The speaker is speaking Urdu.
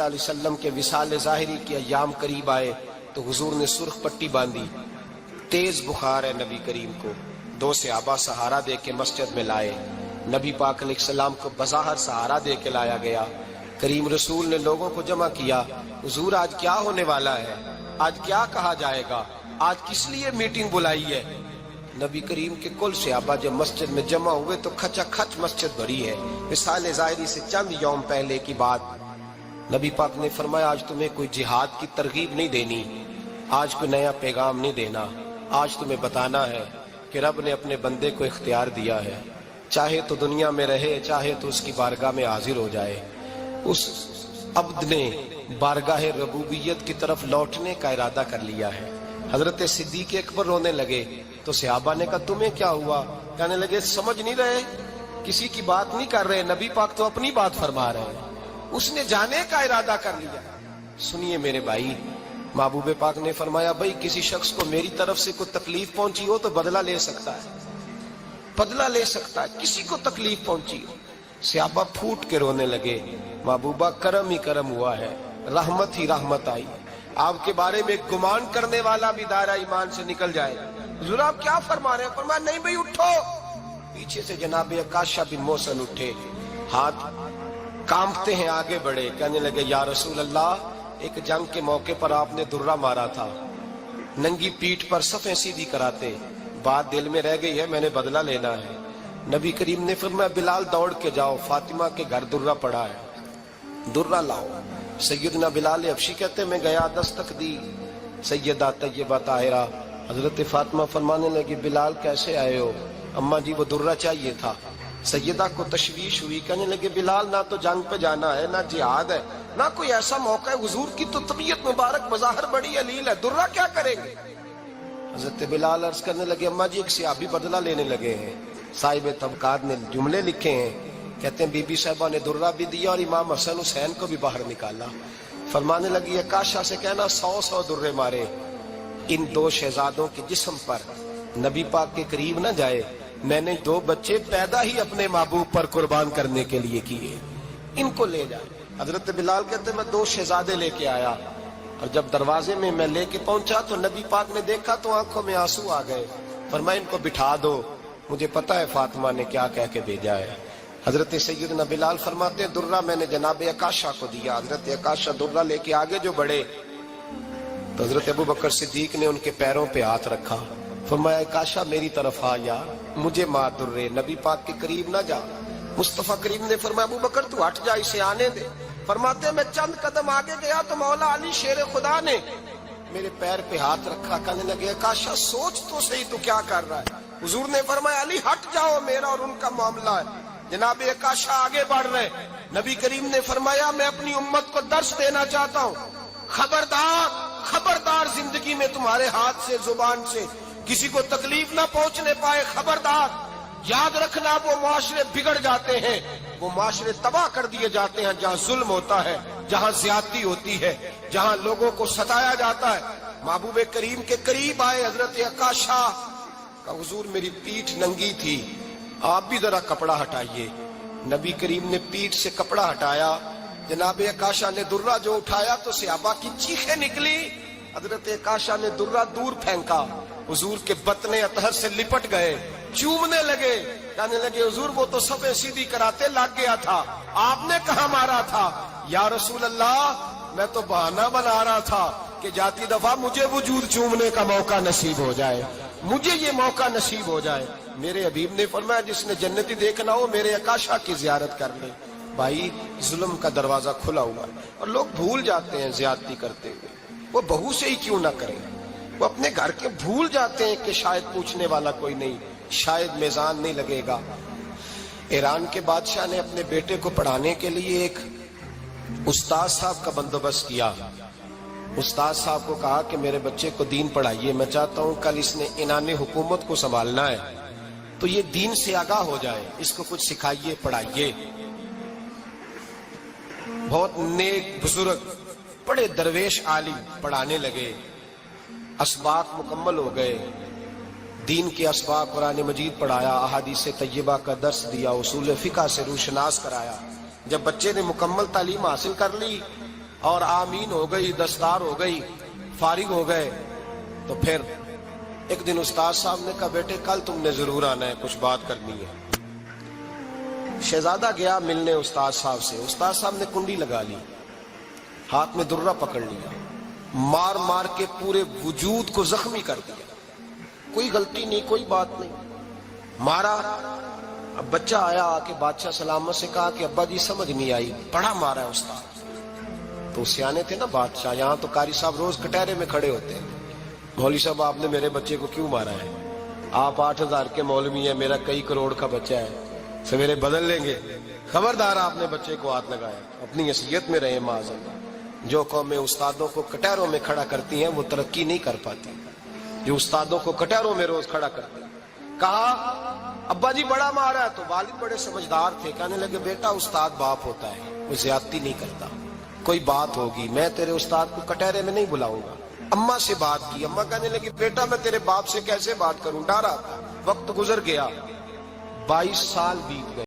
اللہ علیہ وسلم کے وصال ظاہری کے ایام قریب آئے تو حضور نے سرخ پٹی باندھی، تیز بخار ہے نبی کریم کو، 2 صحابہ سہارا دے کے مسجد میں لائے، نبی پاک علیہ السلام کو بظاہر سہارا دے کے لایا گیا۔ کریم رسول نے لوگوں کو جمع کیا، حضور آج کیا ہونے والا ہے، آج کیا کہا جائے گا، آج کس لیے میٹنگ بلائی ہے؟ نبی کریم کے کل صحابہ جب مسجد میں جمع ہوئے تو کھچا کھچ مسجد بھری ہے۔ وصال ظاہری سے چند یوم پہلے کی بات، نبی پاک نے فرمایا آج تمہیں کوئی جہاد کی ترغیب نہیں دینی، آج کوئی نیا پیغام نہیں دینا، آج تمہیں بتانا ہے کہ رب نے اپنے بندے کو اختیار دیا ہے، چاہے تو دنیا میں رہے، چاہے تو اس کی بارگاہ میں حاضر ہو جائے۔ اس عبد نے بارگاہ ربوبیت کی طرف لوٹنے کا ارادہ کر لیا ہے۔ حضرت صدیق اکبر رونے لگے تو صحابہ نے کہا تمہیں کیا ہوا؟ کہنے لگے سمجھ نہیں رہے، کسی کی بات نہیں کر رہے، نبی پاک تو اپنی بات فرما رہے ہیں، اس نے جانے کا ارادہ کر لیا۔ سنیے میرے بھائی، محبوب پاک نے فرمایا بھائی کسی شخص کو میری طرف سے کوئی تکلیف پہنچی ہو تو بدلہ لے سکتا ہے، بدلہ لے سکتا ہے، کسی کو تکلیف پہنچی ہو۔ صحابہ پھوٹ کے رونے لگے، محبوبہ کرم ہی کرم ہوا ہے، رحمت ہی رحمت آئی، آپ کے بارے میں گمان کرنے والا بھی دائرہ ایمان سے نکل جائے۔ حضور آپ کیا فرما رہے ہیں؟ فرمایا نہیں بھئی اٹھو۔ پیچھے سے جناب عکاشہ بن محصن اٹھے، ہاتھ کانپتے ہیں، آگے بڑھے، کہنے لگے یا رسول اللہ ایک جنگ کے موقع پر آپ نے درہ مارا تھا، ننگی پیٹھ پر صفیں سیدھی کراتے، بات دل میں رہ گئی ہے، میں نے بدلہ لینا ہے۔ نبی کریم نے فرمایا بلال دوڑ کے جاؤ، فاطمہ کے گھر درہ پڑا ہے، درہ لاؤ۔ سیدنا بلال حبشی کہتے میں گیا، دستک دی سیدہ طیبہ طاہرہ، حضرت فاطمہ فرمانے لگی بلال کیسے آئے ہو؟ اماں جی وہ درہ چاہیے تھا۔ سیدہ کو تشویش ہوئی، کہنے لگے بلال نہ تو جنگ پہ جانا ہے، نہ جہاد ہے، نہ کوئی ایسا موقع ہے، حضور کی تو طبیعت مبارک بظاہر بڑی علیل ہے، درہ کیا کریں گے؟ حضرت بلال عرض کرنے لگے اماں جی ایک صحابی بدلہ لینے لگے ہیں، صاحب طبقات نے جملے لکھے ہیں، کہتے ہیں بی بی صاحبہ نے درہ بھی دیا اور امام حسن حسین کو بھی باہر نکالا۔ فرمانے لگی عکاشہ سے کہنا 100 درے مارے، ان 2 شہزادوں کے جسم پر نبی پاک کے قریب نہ جائے، میں نے 2 بچے پیدا ہی اپنے محبوب پر قربان کرنے کے لیے کیے، ان کو لے جائے۔ حضرت بلال کہتے ہیں میں 2 شہزادے لے کے آیا، اور جب دروازے میں میں لے کے پہنچا تو نبی پاک نے دیکھا تو آنکھوں میں آنسو آ گئے۔ فرمایا ان کو بٹھا دو، مجھے پتا ہے فاطمہ نے کیا کہہ کے بھیجا ہے۔ حضرت سیدنا بلال فرماتے ہیں درہ میں نے جناب عکاشہ کو دیا، حضرت عکاشہ درہ لے کے آگے جو بڑھے تو حضرت ابوبکر صدیق نے ان کے پیروں پہ ہاتھ رکھا، فرمایا عکاشہ میری طرف آ یار، مجھے مار درے، نبی پاک کے قریب نہ جا۔ مصطفیٰ کریم نے فرمایا ابوبکر تو ہٹ جا، اسے آنے دے۔ فرماتے ہیں میں چند قدم آگے گیا تو مولا علی شیر خدا نے میرے پیر پہ ہاتھ رکھا، کہنے لگے عکاشہ سوچ تو صحیح تو کیا کر رہا ہے؟ حضور نے فرمایا علی ہٹ جاؤ، میرا اور ان کا معاملہ ہے۔ جناب عکاشہ آگے بڑھ رہے، نبی کریم نے فرمایا میں اپنی امت کو درس دینا چاہتا ہوں، خبردار خبردار زندگی میں تمہارے ہاتھ سے زبان سے کسی کو تکلیف نہ پہنچنے پائے، خبردار یاد رکھنا وہ معاشرے بگڑ جاتے ہیں، وہ معاشرے تباہ کر دیے جاتے ہیں جہاں ظلم ہوتا ہے، جہاں زیادتی ہوتی ہے، جہاں لوگوں کو ستایا جاتا ہے۔ محبوب کریم کے قریب آئے حضرت عکاشہ کہ حضور میری پیٹھ ننگی تھی، آپ بھی ذرا کپڑا ہٹائیے۔ نبی کریم نے پیٹھ سے کپڑا ہٹایا، جناب عکاشہ نے درہ جو اٹھایا تو صحابہ کی چیخیں نکلی، حضرت عکاشہ نے درہ دور پھینکا، حضور کے بطن اطہر سے لپٹ گئے، چومنے لگے، کہنے لگے حضور وہ تو صفیں سیدھی کراتے لگ گیا تھا، آپ نے کہاں مارا تھا؟ یا رسول اللہ میں تو بہانہ بنا رہا تھا کہ جاتی دفعہ مجھے وجود چومنے کا موقع نصیب ہو جائے، مجھے یہ موقع نصیب ہو جائے۔ میرے حبیب نے فرمایا جس نے جنتی دیکھنا ہو میرے عکاشہ کی زیارت کر لے۔ بھائی ظلم کا دروازہ کھلا ہوا ہے اور لوگ بھول جاتے ہیں زیادتی کرتے ہوئے، وہ بہو سے ہی کیوں نہ کریں، وہ اپنے گھر کے بھول جاتے ہیں کہ شاید پوچھنے والا کوئی نہیں، شاید میزان نہیں لگے گا۔ ایران کے بادشاہ نے اپنے بیٹے کو پڑھانے کے لیے ایک استاد صاحب کا بندوبست کیا۔ استاد صاحب کو کہا کہ میرے بچے کو دین پڑھائیے، میں چاہتا ہوں کل اس نے عنان حکومت کو سنبھالنا ہے تو یہ دین سے آگاہ ہو جائے، اس کو کچھ سکھائیے، پڑھائیے۔ بہت نیک بزرگ بڑے درویش عالم پڑھانے لگے، اسباق مکمل ہو گئے، دین کے اسباق قرآن مجید پڑھایا، احادیث طیبہ کا درس دیا، اصول فقہ سے روشناس کرایا۔ جب بچے نے مکمل تعلیم حاصل کر لی اور آمین ہو گئی، دستار ہو گئی، فارغ ہو گئے، تو پھر ایک دن استاد صاحب نے کہا بیٹے کل تم نے ضرور آنا ہے، کچھ بات کرنی ہے۔ شہزادہ گیا ملنے استاد صاحب سے، استاد صاحب نے کنڈی لگا لی، ہاتھ میں درہ پکڑ لیا، مار مار کے پورے وجود کو زخمی کر دیا، کوئی غلطی نہیں، کوئی بات نہیں، مارا۔ اب بچہ آیا آ کے بادشاہ سلامت سے کہا کہ ابا جی سمجھ نہیں آئی، بڑا مارا ہے استاد۔ تو سیانے تھے نا بادشاہ، یہاں تو قاری صاحب روز کٹہرے میں کھڑے ہوتے ہیں، مولوی صاحب آپ نے میرے بچے کو کیوں مارا ہے؟ آپ 8,000 کے مولوی ہیں، میرا کئی کروڑ کا بچہ ہے، سویرے بدل لیں گے، خبردار آپ نے بچے کو ہاتھ لگایا، اپنی حیثیت میں رہے معاذ اللہ۔ جو قومیں استادوں کو کٹہروں میں کھڑا کرتی ہیں وہ ترقی نہیں کر پاتی، جو استادوں کو کٹہروں میں روز کھڑا کرتی ہیں۔ کہا ابا جی بڑا مارا ہے، تو والد بڑے سمجھدار تھے، کہنے لگے بیٹا استاد باپ ہوتا ہے، وہ زیادتی نہیں کرتا، کوئی بات ہوگی میں تیرے استاد کو کٹہرے میں نہیں بلاؤں گا۔ اماں سے بات کی، اماں کہنے لگی بیٹا میں تیرے باپ سے کیسے بات کروں، ڈرا تھا۔ وقت گزر گیا، 22 سال بیت گئے۔